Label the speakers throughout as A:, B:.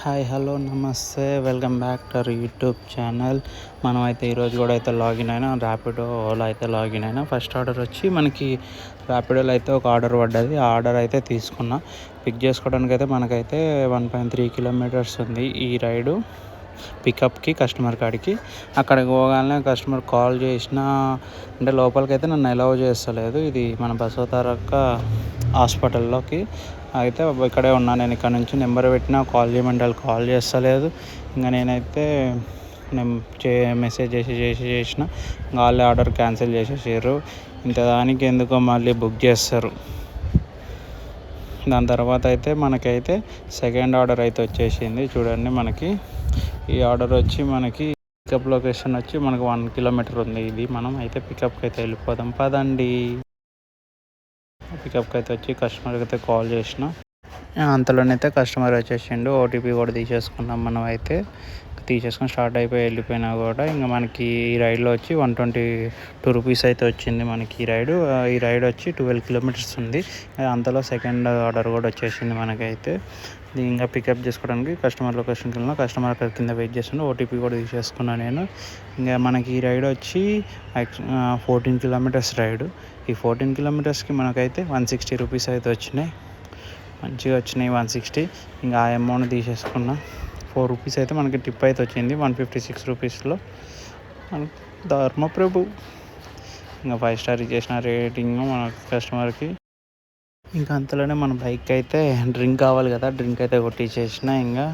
A: Hi hello నమస్తే welcome back to our YouTube channel. మనమైతే ఈరోజు కూడా అయితే లాగిన్ అయినా ర్యాపిడో ఓలా అయితే లాగిన్ అయినా. ఫస్ట్ ఆర్డర్ వచ్చి మనకి ర్యాపిడోలో అయితే ఒక ఆర్డర్ పడ్డది. ఆ ఆర్డర్ అయితే తీసుకున్నా. పిక్ చేసుకోవడానికి అయితే మనకైతే 1.3 కిలోమీటర్స్ ఉంది ఈ రైడు పికప్కి కస్టమర్ కాడికి. అక్కడికి పోగానే కస్టమర్ కాల్ చేసిన అంటే లోపలికి అయితే నన్ను అలౌ చేస్తలేదు. ఇది మన బసవతారక హాస్పిటల్లోకి అయితే ఇక్కడే ఉన్నా. నేను ఇక్కడ నుంచి నెంబర్ పెట్టినా కాల్ చేయమంటే వాళ్ళు కాల్ చేస్తలేదు. ఇంకా నేనైతే మెసేజ్ చేసిన వాళ్ళే ఆర్డర్ క్యాన్సిల్ చేసేసారు. ఇంత దానికి ఎందుకో మళ్ళీ బుక్ చేస్తారు. దాని తర్వాత అయితే మనకైతే సెకండ్ ఆర్డర్ అయితే వచ్చేసింది. చూడండి, మనకి ఈ ఆర్డర్ వచ్చి మనకి పికప్ లొకేషన్ వచ్చి మనకు 1 కిలోమీటర్ ఉంది. ఇది మనం అయితే పికప్కి అయితే వెళ్ళిపోదాం పదండి. పికప్కి అయితే వచ్చి కస్టమర్కి అయితే కాల్ చేసిన. అంతలోనైతే కస్టమర్ వచ్చేసిండు. ఓటీపీ కూడా తీసేసుకున్నాం. మనం అయితే తీసేసుకొని స్టార్ట్ అయిపోయి వెళ్ళిపోయినా కూడా ఇంకా మనకి ఈ రైడ్లో వచ్చి 122 రూపీస్ అయితే వచ్చింది మనకి ఈ రైడ్ వచ్చి 12 కిలోమీటర్స్ ఉంది. అంతలో సెకండ్ ఆర్డర్ కూడా వచ్చేసింది మనకైతే. ఇంకా పికప్ చేసుకోవడానికి కస్టమర్ లొకేషన్కి వెళ్ళిన కస్టమర్ అక్కడ కింద వెయిట్ చేస్తుండే. ఓటీపీ కూడా తీసేసుకున్నాను నేను. ఇంకా మనకి ఈ రైడ్ వచ్చి 14 కిలోమీటర్స్ రైడ్. ఈ 14 కిలోమీటర్స్కి మనకైతే 160 రూపీస్ అయితే వచ్చినాయి. మంచిగా వచ్చినాయి 160. ఇంకా ఆ అమౌంట్ తీసేసుకున్నా. 4 రూపీస్ అయితే మనకి టిప్ అయితే వచ్చింది 156 రూపీస్లో. ధర్మప్రభు ఇంకా 5 స్టార్ ఇచ్చేసిన రేటింగ్ మన కస్టమర్కి. ఇంకా అంతలోనే మన బైక్ అయితే డ్రింక్ కావాలి కదా, డ్రింక్ అయితే కొట్టించేసిన. ఇంకా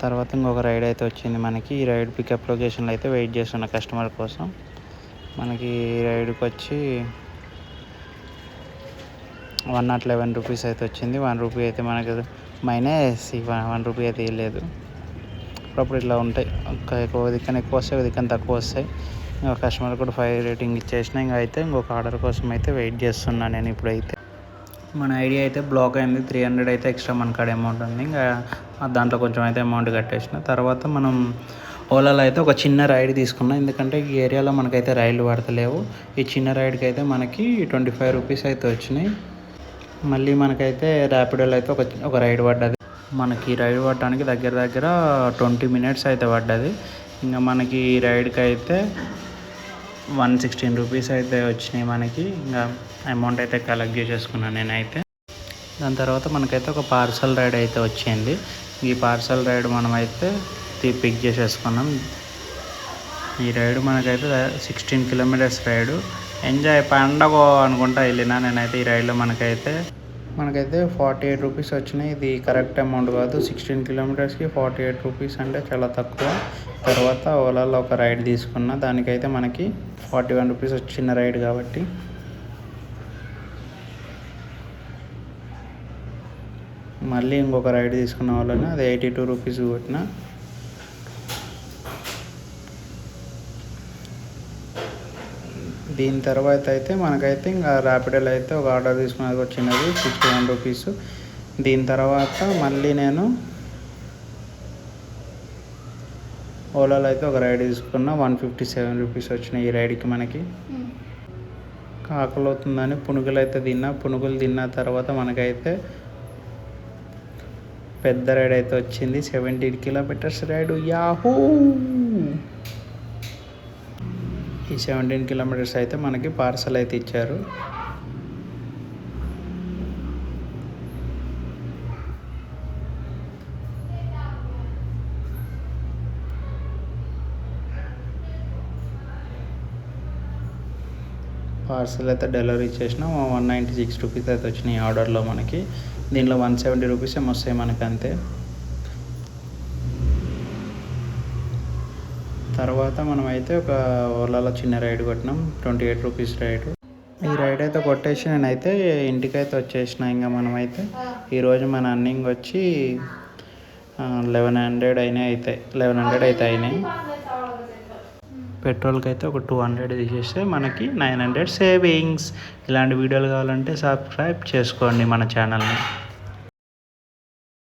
A: తర్వాత ఇంకొక రైడ్ అయితే వచ్చింది మనకి. ఈ రైడ్ పికప్ లొకేషన్లో అయితే వెయిట్ చేస్తున్న కస్టమర్ కోసం. మనకి ఈ రైడ్కి వచ్చి 111 రూపీస్ అయితే వచ్చింది. 1 రూపీ అయితే మనకి మైనస్ 1 రూపీ అయితే ఇవ్వలేదు. అప్పుడు ఇట్లా ఉంటాయి, ఎక్కువ దిక్కన ఎక్కువ వస్తాయి, దిక్కన తక్కువ వస్తాయి. ఇంకా కస్టమర్ కూడా 5 రేటింగ్ ఇచ్చేసిన. ఇంకా అయితే ఇంకొక ఆర్డర్ కోసం అయితే వెయిట్ చేస్తున్నాను నేను ఇప్పుడైతే. మన ఐడియా అయితే బ్లాక్ అయింది. 300 అయితే ఎక్స్ట్రా మన కాడ అమౌంట్ ఉంది. ఇంకా దాంట్లో కొంచెం అయితే అమౌంట్ కట్టేసిన. తర్వాత మనం ఓలాలో అయితే ఒక చిన్న రైడ్ తీసుకున్నాం. ఎందుకంటే ఈ ఏరియాలో మనకైతే రైళ్ళు పడతలేవు. ఈ చిన్న రైడ్కి అయితే మనకి 25 రూపీస్ అయితే వచ్చినాయి. మళ్ళీ మనకైతే ర్యాపిడోలో అయితే ఒక రైడ్ పడ్డది. మనకి రైడ్ పడడానికి దగ్గర 20 మినిట్స్ అయితే పడ్డది. ఇంకా మనకి ఈ రైడ్కి అయితే 116 రూపీస్ అయితే వచ్చినాయి మనకి. ఇంకా అమౌంట్ అయితే కలెక్ట్ చేసేసుకున్నాను నేనైతే. దాని తర్వాత మనకైతే ఒక పార్సల్ రైడ్ అయితే వచ్చింది. ఈ పార్సల్ రైడ్ మనమైతే పిక్ చేసేసుకున్నాం. ఈ రైడ్ మనకైతే 16 కిలోమీటర్స్ రైడు. ఎంజాయ్ పండగ అనుకుంటా వెళ్ళినా నేనైతే. ఈ రైడ్లో మనకైతే 48 రూపీస్ వచ్చినాయి. ఇది కరెక్ట్ అమౌంట్ కాదు. 16 కిలోమీటర్స్కి 48 రూపీస్ అంటే చాలా తక్కువ. తర్వాత ఓలాలో ఒక రైడ్ తీసుకున్నా. దానికైతే మనకి 41 రూపీస్ వచ్చిన రైడ్ కాబట్టి. మళ్ళీ ఇంకొక రైడ్ తీసుకున్న వాళ్ళని అది 82 రూపీస్ కొట్టిన. దీని తర్వాత అయితే మనకైతే ఇంకా ర్యాపిడోలో అయితే ఒక ఆర్డర్ తీసుకున్నది వచ్చినది 61 రూపీస్. దీని తర్వాత మళ్ళీ నేను ఓలాలో అయితే ఒక రైడ్ తీసుకున్న 157 రూపీస్ వచ్చినాయి ఈ రైడ్కి మనకి. ఆకలి అవుతుందని పునుగులు అయితే తిన్నా. పునుగులు తిన్న తర్వాత మనకైతే పెద్ద రైడ్ అయితే వచ్చింది. 17 కిలోమీటర్స్ రైడ్. యాహూ! ఈ 17 కిలోమీటర్స్ అయితే మనకి పార్సల్ అయితే ఇచ్చారు. పార్సల్ అయితే డెలివరీ చేసిన 196 రూపీస్ అయితే వచ్చినాయి ఆర్డర్లో మనకి. దీనిలో 170 రూపీస్ ఏమో వస్తాయి మనకి అంతే. తర్వాత మనమైతే ఒక ఓలాలో చిన్న రైడ్ కొట్టినాం 28 రూపీస్ రైడ్. ఈ రైడ్ అయితే కొట్టేసి నేనైతే ఇంటికైతే వచ్చేసిన. ఇంకా మనమైతే ఈరోజు మన అర్నింగ్ వచ్చి 1100 అయితే అయినాయి. పెట్రోల్కి అయితే ఒక 200 తీసేస్తే మనకి 900 సేవింగ్స్. ఇలాంటి వీడియోలు కావాలంటే సబ్స్క్రైబ్ చేసుకోండి మన ఛానల్ని.